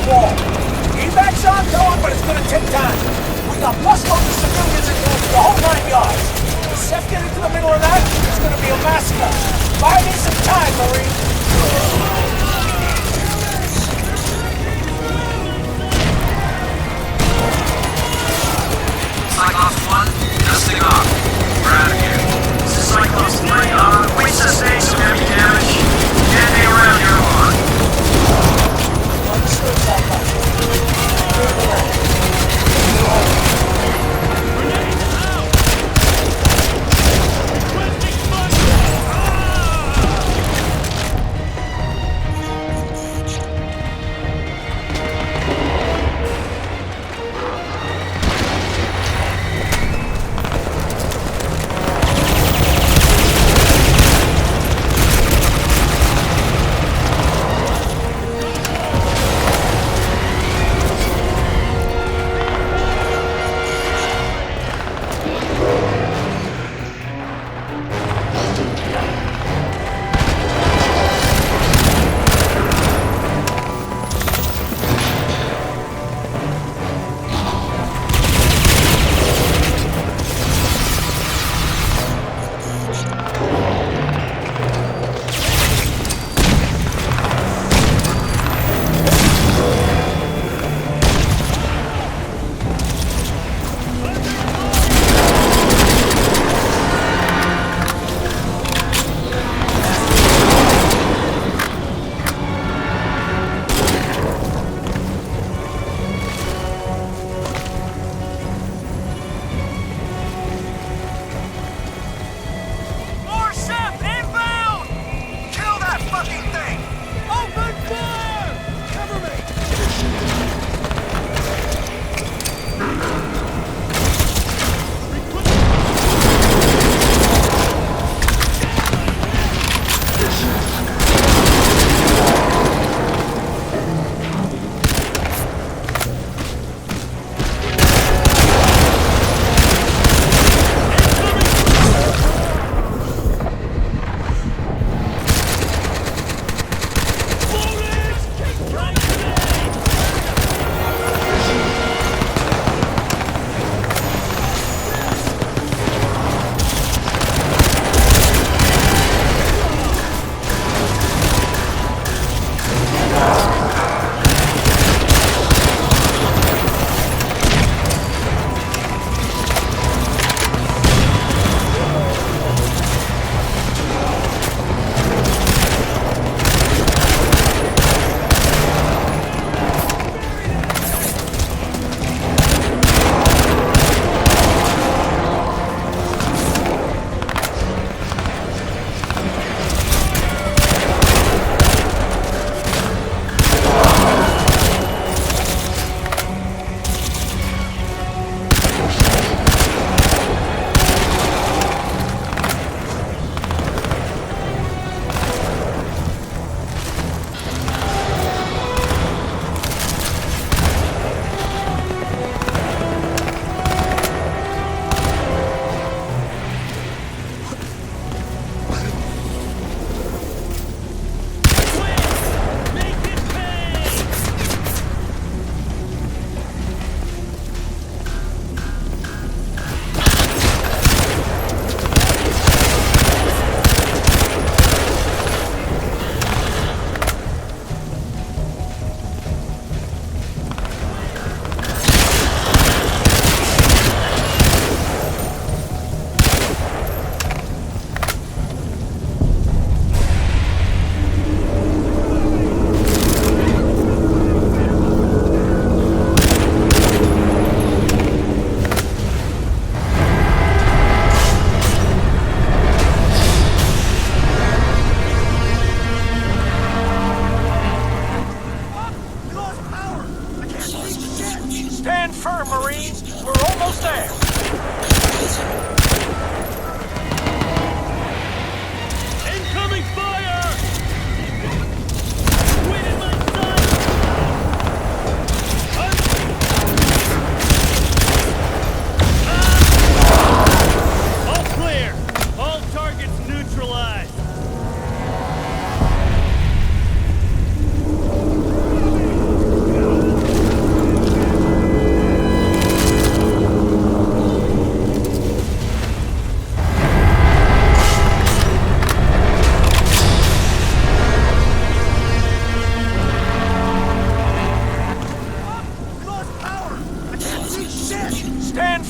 the wall. Evac's ongoing, but it's gonna take time. We got busloads of civilians in the whole 9 yards. If Seth get into the middle of that, it's gonna be a massacre. Buy me some time, Marine. Cyclops 1, dusting off. We're out of here. This is Cyclops 3, we sustained some heavy damage. Can't be around here long. Understood, Cyclops.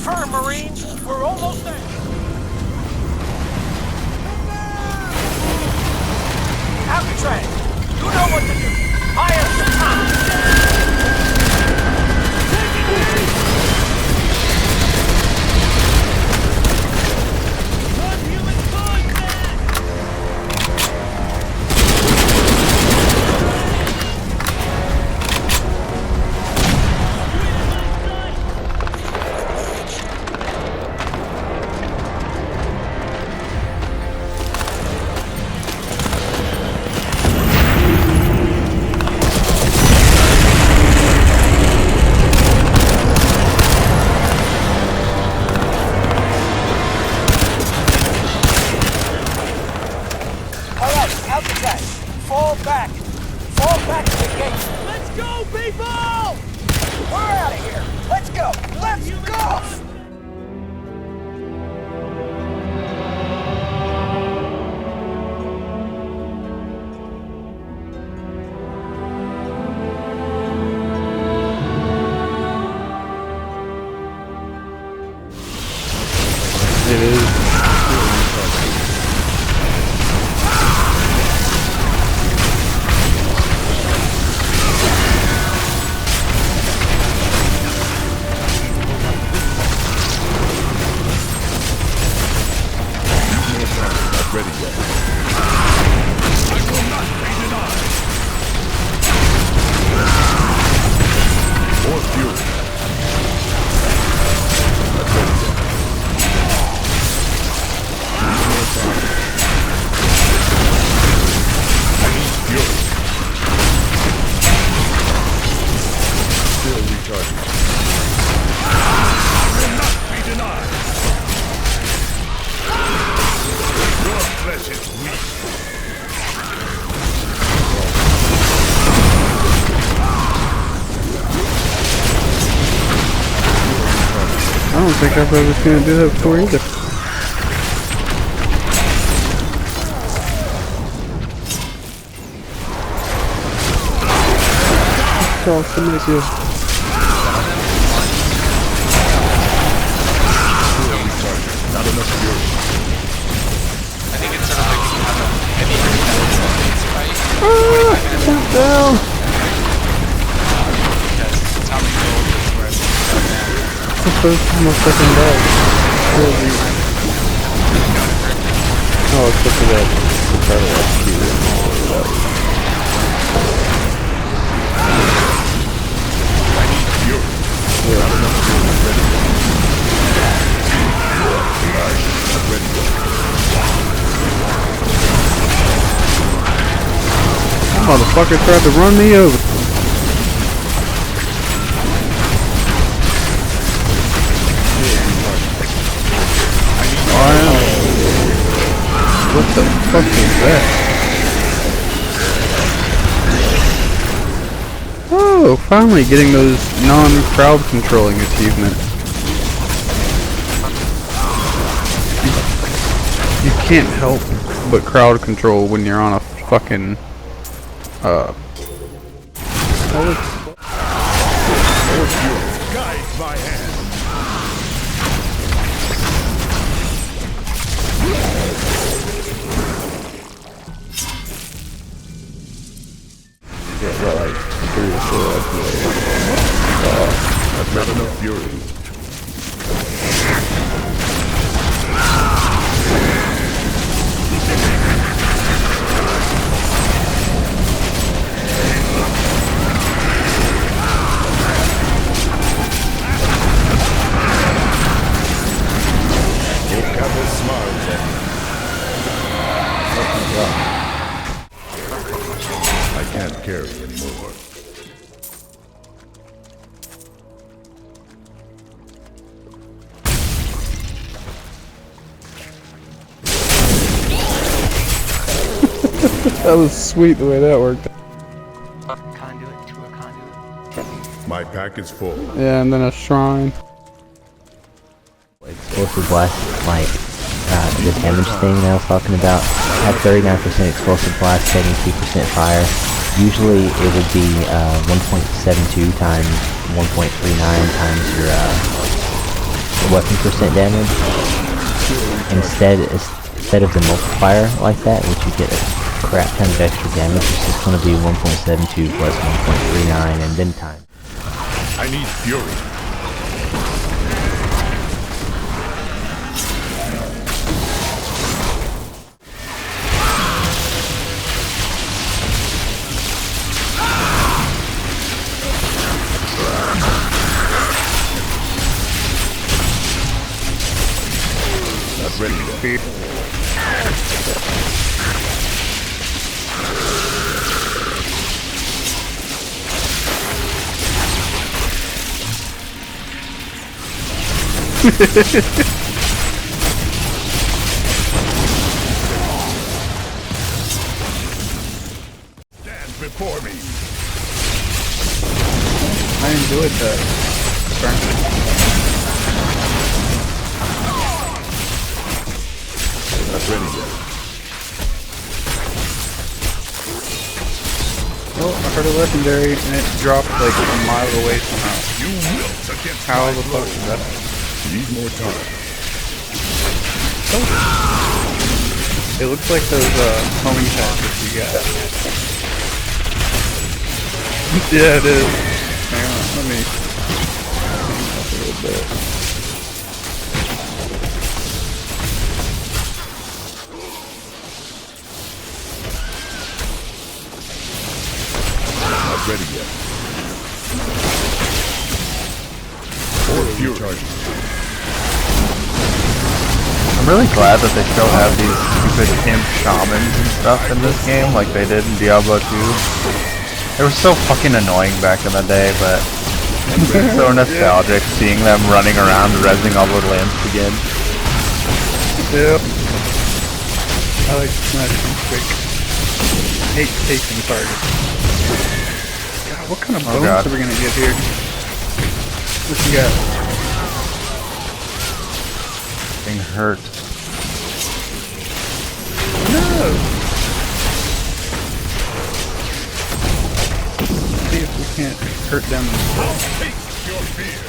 turn, Marines. We're almost there. Alcatraz, you know what to do. Fire the time. Fall back to the gate. Let's go, people! We're out of here. Let's go. Let's go! It is. Ready yet. I will not be denied. More fury. Not ready yet. More time. I need fury. Still recharging. I will not be denied. Your flesh is weak. I don't think I thought I was going to do that before either. Charles, somebody do it. Not enough fury. I think it's sort of like you have a heavy fight. Jump down! Because it's how we build is where it's The first time I fucking died. Really. Oh, except for that. The title executed and all of that. I need fury. Yeah. Not enough fury. Ready yet. Not ready yet. Motherfucker tried to run me over. Wow. What the fuck is that? Oh, finally getting those non-crowd controlling achievements. You can't help but crowd control when you're on a fucking Guide my hand. like 3 or 4 I've not enough fury. I can't carry anymore. That was sweet the way that worked. Conduit to a conduit. My pack is full. Yeah, and then a shrine. Explosive blast, like the damage thing that I was talking about, had 39% explosive blast, 72% fire. Usually it would be 1.72 times 1.39 times your weapon percent damage. Instead of the multiplier like that, which you get a crap ton of extra damage, it's just going to be 1.72 plus 1.39 and then time. I need fury. Not ready to feed. Stand before me. I enjoyed that. Not ready yet. Oh, I heard a legendary and it dropped like a mile away somehow. You wilt against How my the fuck blows. is that? Need more time. It looks like those homing patches you got. Yeah, it is. Hang on, let me hang up a little bit. Not ready yet. Or fury charging. I'm really glad that they still have these stupid imp shamans and stuff in this game like they did in Diablo 2. They were so fucking annoying back in the day, but it's so nostalgic seeing them running around rezzing all the lamps again. Yep. I like smashing quick. Hate taking targets. God, what kind of Oh, bonus God. are we gonna get here? What you got? Being hurt. No! See if we can't hurt them. Taste your fear.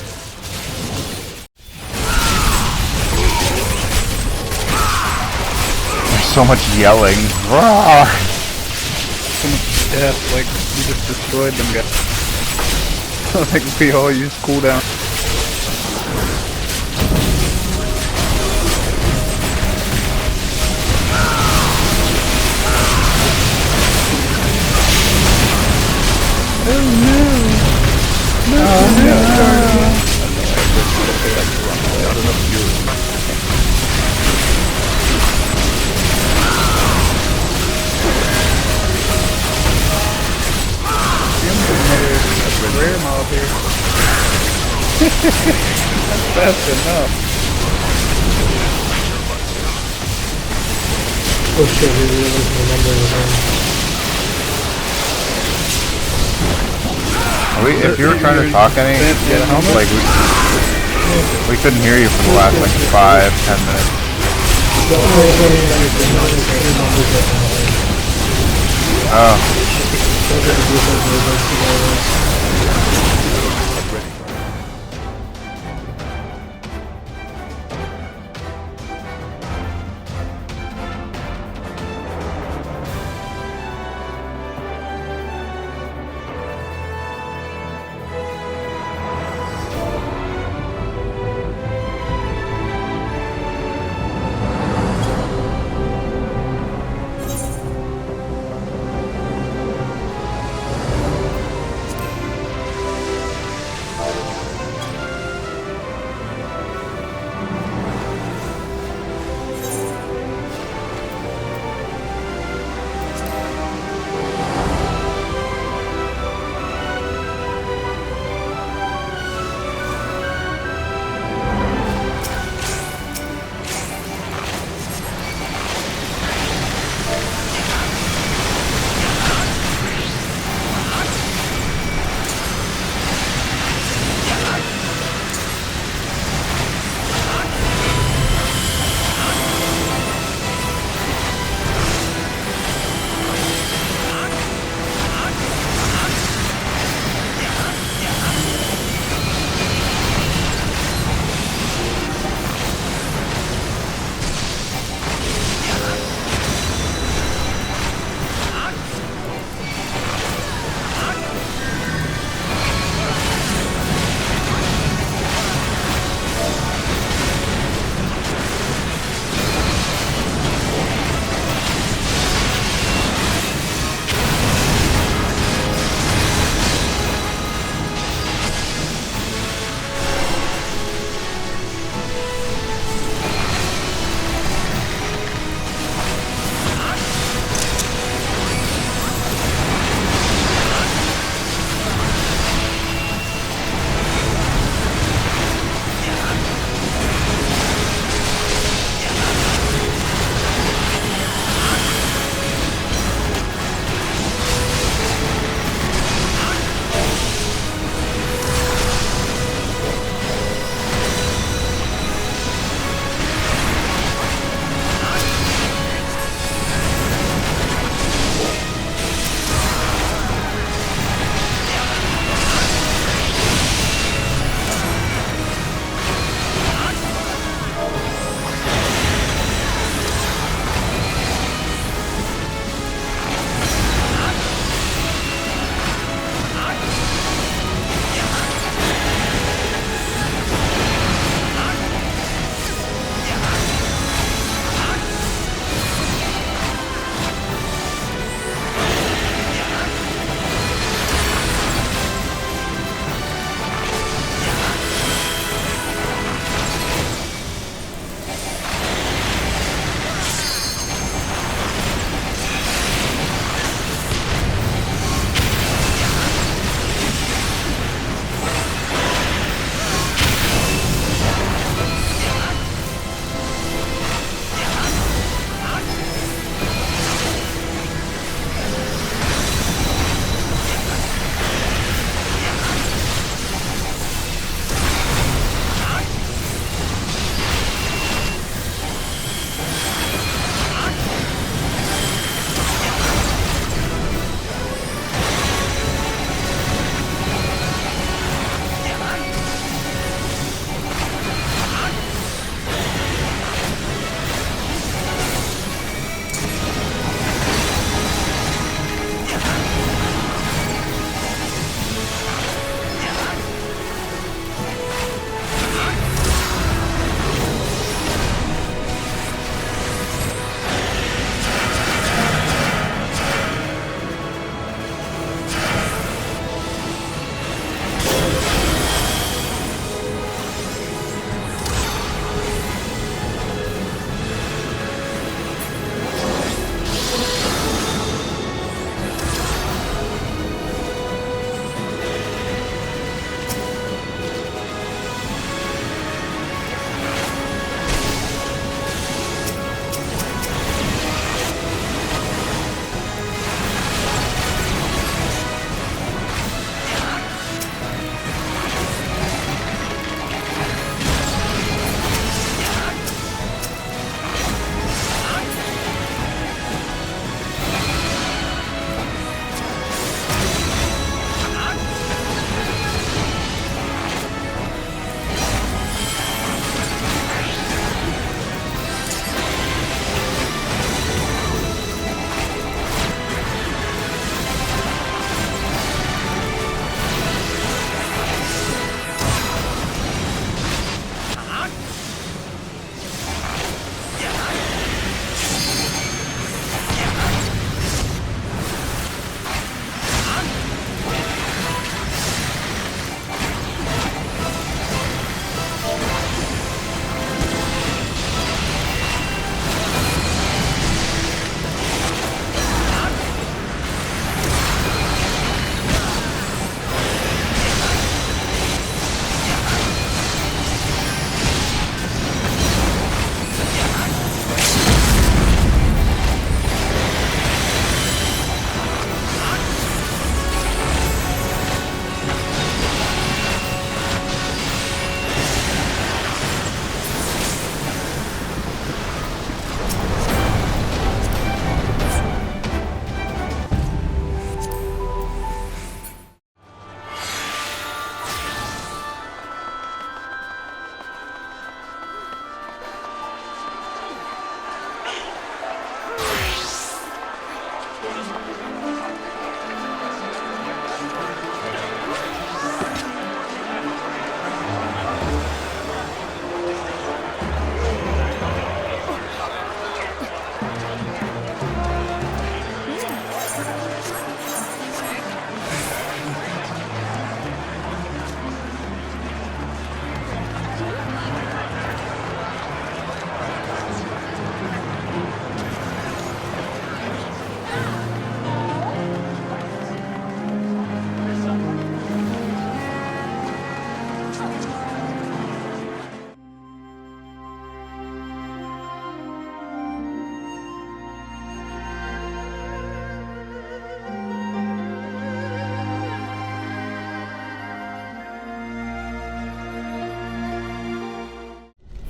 There's so much yelling. Rawr! So much death, like we just destroyed them guys. Like we all use cooldown. Rare mob here. That's fast enough. Oh shit, we really remember the If you were trying to talk any, Get a helmet? like we couldn't hear you for the last like 5-10 minutes. Oh.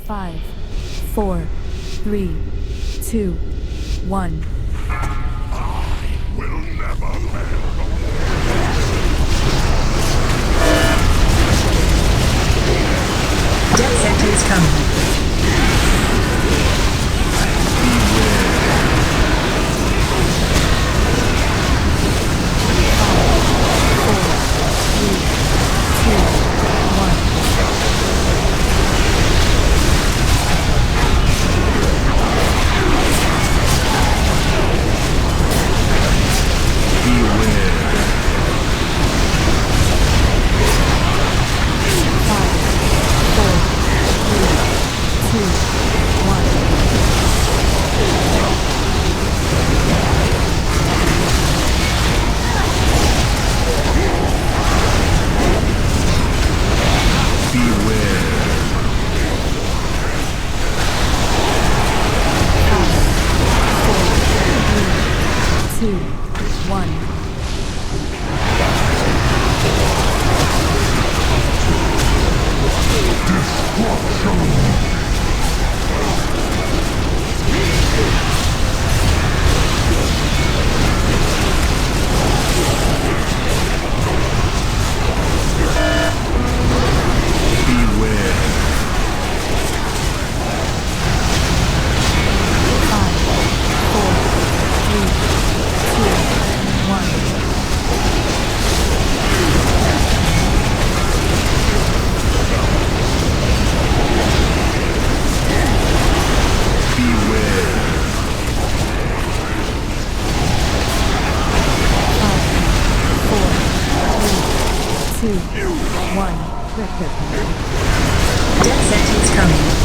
5, 4, 3, 2, 1. Will never fail. Death sentence coming. Death sentence coming.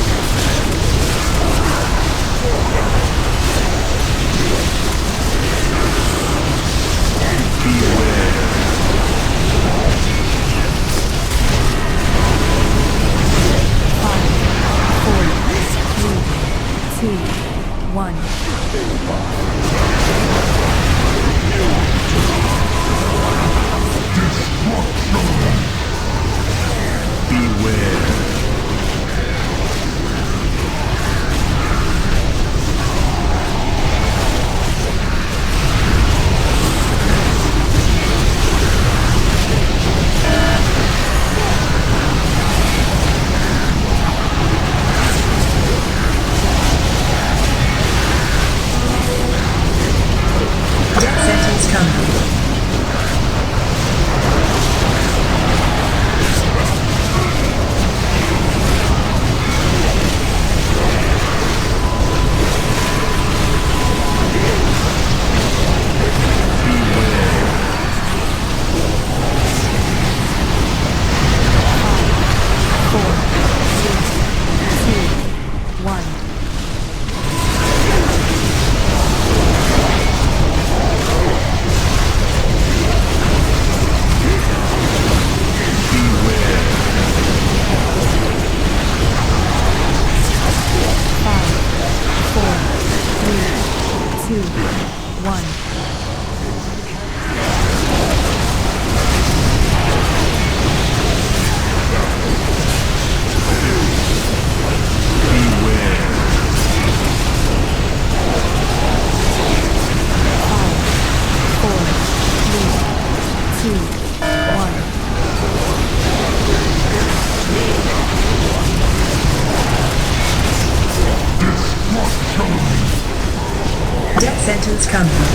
Death sentence coming.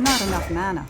Not enough mana.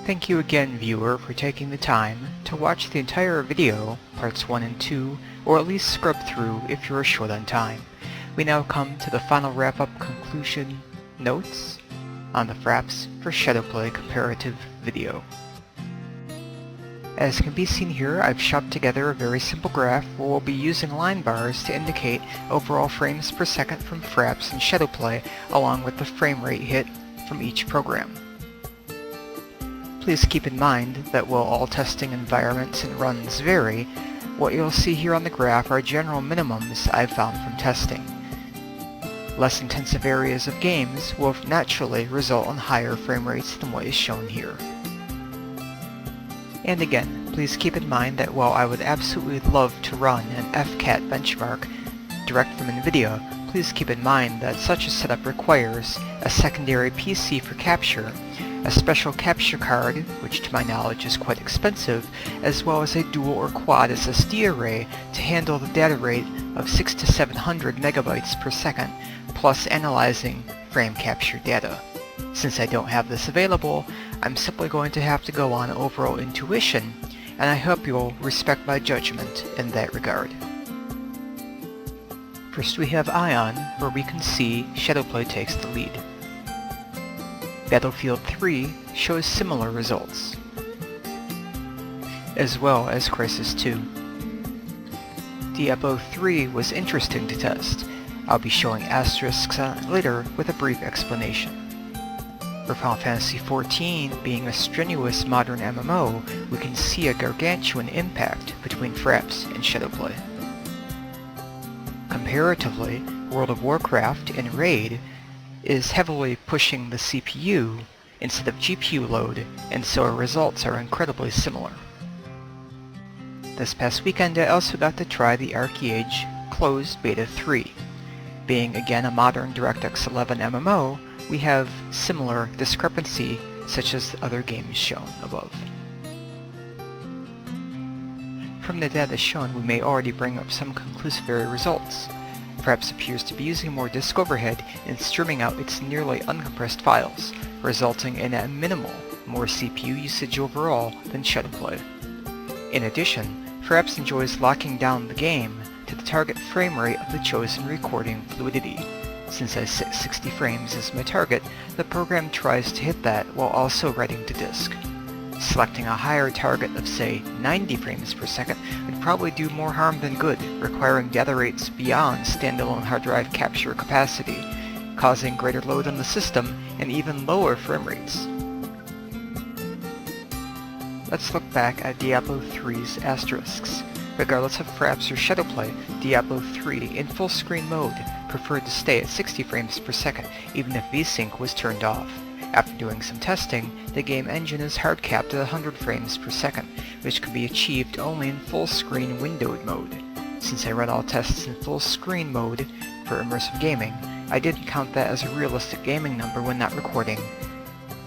Thank you again, viewer, for taking the time to watch the entire video, parts 1 and 2, or at least scrub through if you're short on time. We now come to the final wrap-up conclusion notes on the Fraps for Shadowplay comparative video. As can be seen here, I've chopped together a very simple graph where we'll be using line bars to indicate overall frames per second from Fraps and Shadowplay, along with the frame rate hit from each program. Please keep in mind that while all testing environments and runs vary, what you'll see here on the graph are general minimums I've found from testing. Less intensive areas of games will naturally result in higher frame rates than what is shown here. And again, please keep in mind that while I would absolutely love to run an FCAT benchmark direct from NVIDIA, please keep in mind that such a setup requires a secondary PC for capture, a special capture card, which to my knowledge is quite expensive, as well as a dual or quad SSD array to handle the data rate of 600 to 700 megabytes per second, plus analyzing frame capture data. Since I don't have this available, I'm simply going to have to go on overall intuition, and I hope you'll respect my judgment in that regard. First we have Ion, where we can see Shadowplay takes the lead. Battlefield 3 shows similar results, as well as Crysis 2. Diablo 3 was interesting to test. I'll be showing asterisks on it later with a brief explanation. For Final Fantasy XIV being a strenuous modern MMO, we can see a gargantuan impact between Fraps and Shadowplay. Comparatively, World of Warcraft and Raid is heavily pushing the CPU instead of GPU load, and so our results are incredibly similar. This past weekend I also got to try the Archeage Closed Beta 3. Being again a modern DirectX 11 MMO, we have similar discrepancy such as other games shown above. From the data shown, we may already bring up some conclusive results. Fraps appears to be using more disk overhead and streaming out its nearly uncompressed files, resulting in a minimal more CPU usage overall than Shadowplay. In addition, Fraps enjoys locking down the game to the target frame rate of the chosen recording fluidity. Since I set 60 frames as my target, the program tries to hit that while also writing to disk. Selecting a higher target of say 90 frames per second would probably do more harm than good, requiring data rates beyond standalone hard drive capture capacity, causing greater load on the system and even lower frame rates. Let's look back at Diablo 3's asterisks. Regardless of Fraps or Shadowplay, Diablo 3 in full screen mode preferred to stay at 60 frames per second even if VSync was turned off. After doing some testing, the game engine is hard capped at 100 frames per second, which can be achieved only in full screen windowed mode. Since I run all tests in full screen mode for immersive gaming, I didn't count that as a realistic gaming number when not recording,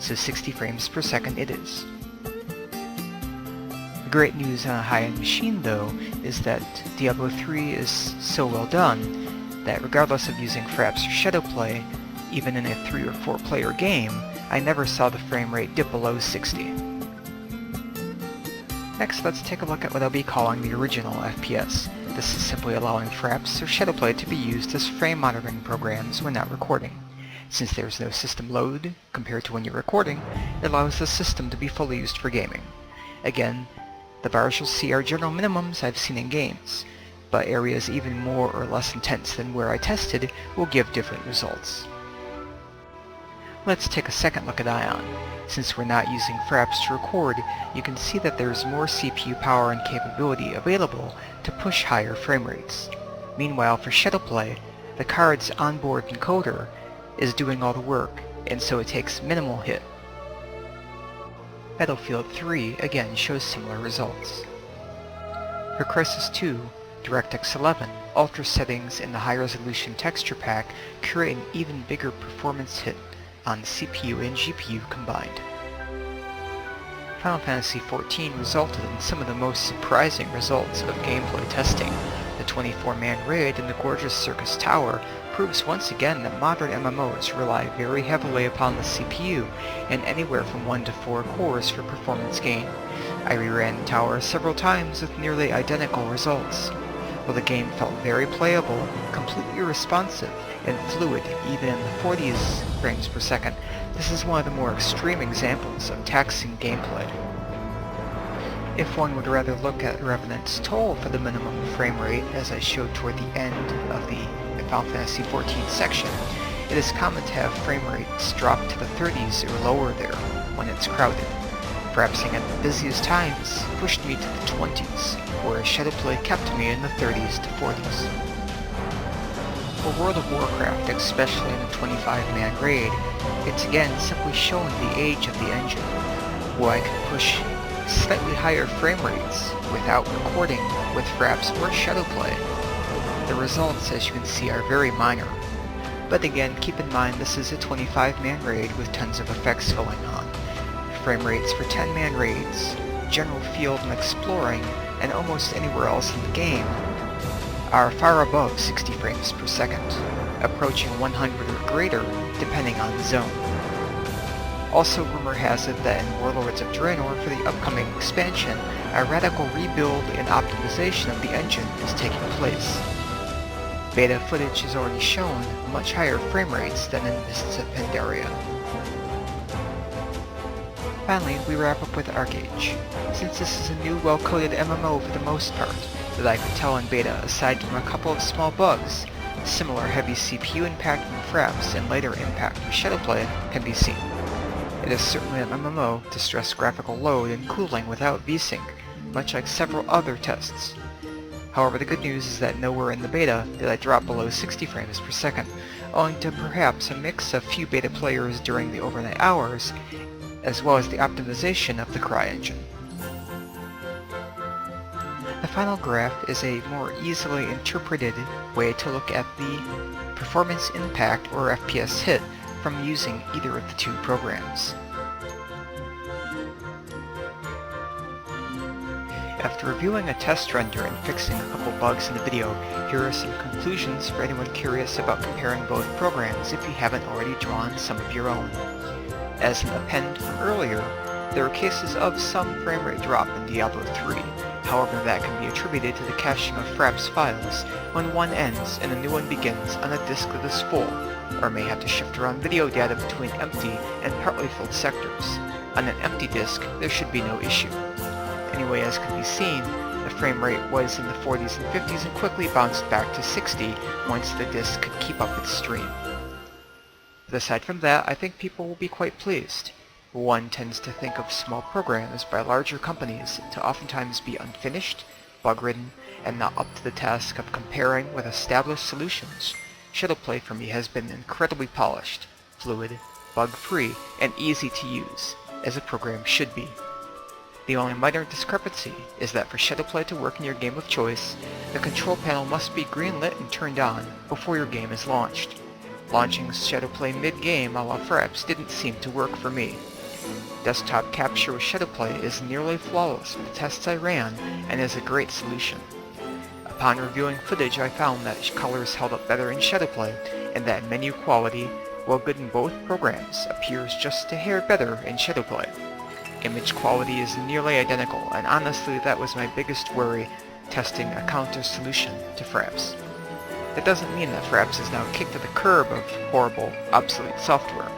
so 60 frames per second it is. The great news on a high-end machine, though, is that Diablo 3 is so well done that regardless of using Fraps or Shadowplay, even in a 3 or 4 player game, I never saw the frame rate dip below 60. Next, let's take a look at what I'll be calling the original FPS. This is simply allowing Fraps or Shadowplay to be used as frame monitoring programs when not recording. Since there's no system load compared to when you're recording, it allows the system to be fully used for gaming. Again, the bars you'll see are general minimums I've seen in games, but areas even more or less intense than where I tested will give different results. Let's take a second look at Ion. Since we're not using Fraps to record, you can see that there's more CPU power and capability available to push higher frame rates. Meanwhile, for Shadowplay, the card's onboard encoder is doing all the work, and so it takes minimal hit. Battlefield 3 again shows similar results. For Crysis 2, DirectX 11, Ultra settings in the high-resolution texture pack create an even bigger performance hit on CPU and GPU combined. Final Fantasy XIV resulted in some of the most surprising results of gameplay testing. The 24-man raid in the gorgeous Circus Tower proves once again that modern MMOs rely very heavily upon the CPU and anywhere from 1 to 4 cores for performance gain. I reran the tower several times with nearly identical results. While the game felt very playable, completely responsive, and fluid even in the 40s frames per second, this is one of the more extreme examples of taxing gameplay. If one would rather look at Revenant's toll for the minimum frame rate, as I showed toward the end of the Final Fantasy XIV section, it is common to have frame rates drop to the 30s or lower there when it's crowded. Frapsing at the busiest times pushed me to the 20s, whereas Shadowplay kept me in the 30s to 40s. For World of Warcraft, especially in the 25-man raid, it's again simply showing the age of the engine, where I can push slightly higher frame rates without recording with Fraps or Shadowplay. The results, as you can see, are very minor. But again, keep in mind this is a 25-man raid with tons of effects going on. Frame rates for 10-man raids, general field and exploring, and almost anywhere else in the game are far above 60 frames per second, approaching 100 or greater depending on the zone. Also, rumor has it that in Warlords of Draenor for the upcoming expansion, a radical rebuild and optimization of the engine is taking place. Beta footage has already shown much higher frame rates than in Mists of Pandaria. Finally, we wrap up with Archeage. Since this is a new well-coded MMO for the most part, that I could tell in beta aside from a couple of small bugs, similar heavy CPU impact from Fraps and later impact from Shadowplay can be seen. It is certainly an MMO to stress graphical load and cooling without VSync, much like several other tests. However, the good news is that nowhere in the beta did I drop below 60 frames per second, owing to perhaps a mix of few beta players during the overnight hours, as well as the optimization of the CryEngine. The final graph is a more easily interpreted way to look at the performance impact or FPS hit from using either of the two programs. After reviewing a test render and fixing a couple bugs in the video, here are some conclusions for anyone curious about comparing both programs if you haven't already drawn some of your own. As an append from earlier, there are cases of some frame rate drop in Diablo III, however that can be attributed to the caching of Fraps files when one ends and a new one begins on a disk that is full, or may have to shift around video data between empty and partly filled sectors. On an empty disk, there should be no issue. Anyway, as can be seen, the frame rate was in the 40s and 50s and quickly bounced back to 60 once the disk could keep up its stream. But aside from that, I think people will be quite pleased. One tends to think of small programs by larger companies to oftentimes be unfinished, bug-ridden, and not up to the task of comparing with established solutions. Shadowplay for me has been incredibly polished, fluid, bug-free, and easy to use, as a program should be. The only minor discrepancy is that for Shadowplay to work in your game of choice, the control panel must be green-lit and turned on before your game is launched. Launching Shadowplay mid-game a la Fraps didn't seem to work for me. Desktop capture with Shadowplay is nearly flawless with the tests I ran and is a great solution. Upon reviewing footage, I found that colors held up better in Shadowplay and that menu quality, while good in both programs, appears just a hair better in Shadowplay. Image quality is nearly identical, and honestly that was my biggest worry testing a counter solution to Fraps. That doesn't mean that Fraps is now kicked to the curb of horrible, obsolete software.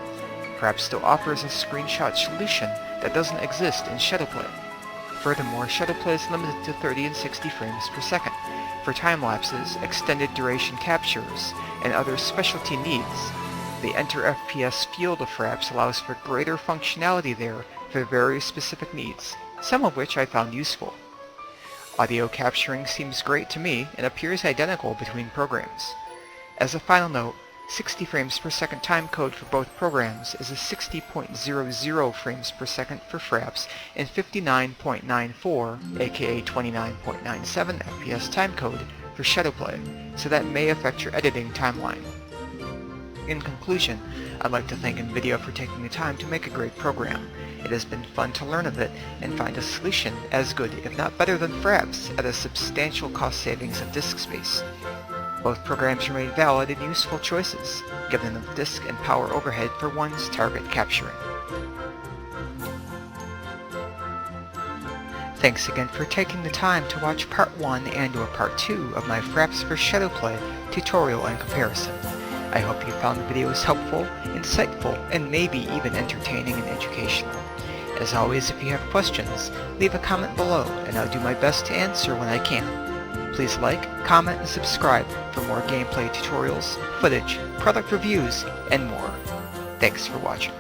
Fraps still offers a screenshot solution that doesn't exist in Shadowplay. Furthermore, Shadowplay is limited to 30 and 60 frames per second for time-lapses, extended duration captures, and other specialty needs. The Enter FPS field of Fraps allows for greater functionality there for very specific needs, some of which I found useful. Audio capturing seems great to me and appears identical between programs. As a final note, 60 frames per second timecode for both programs is a 60.00 frames per second for Fraps and 59.94, aka 29.97 FPS timecode for Shadowplay, so that may affect your editing timeline. In conclusion, I'd like to thank NVIDIA for taking the time to make a great program. It has been fun to learn of it and find a solution as good, if not better than Fraps, at a substantial cost savings of disk space. Both programs remain valid and useful choices, given enough disk and power overhead for one's target capturing. Thanks again for taking the time to watch part 1 and or part 2 of my Fraps for Shadowplay tutorial and comparison. I hope you found the videos helpful, insightful, and maybe even entertaining and educational. As always, if you have questions, leave a comment below and I'll do my best to answer when I can. Please like, comment, and subscribe for more gameplay tutorials, footage, product reviews, and more. Thanks for watching.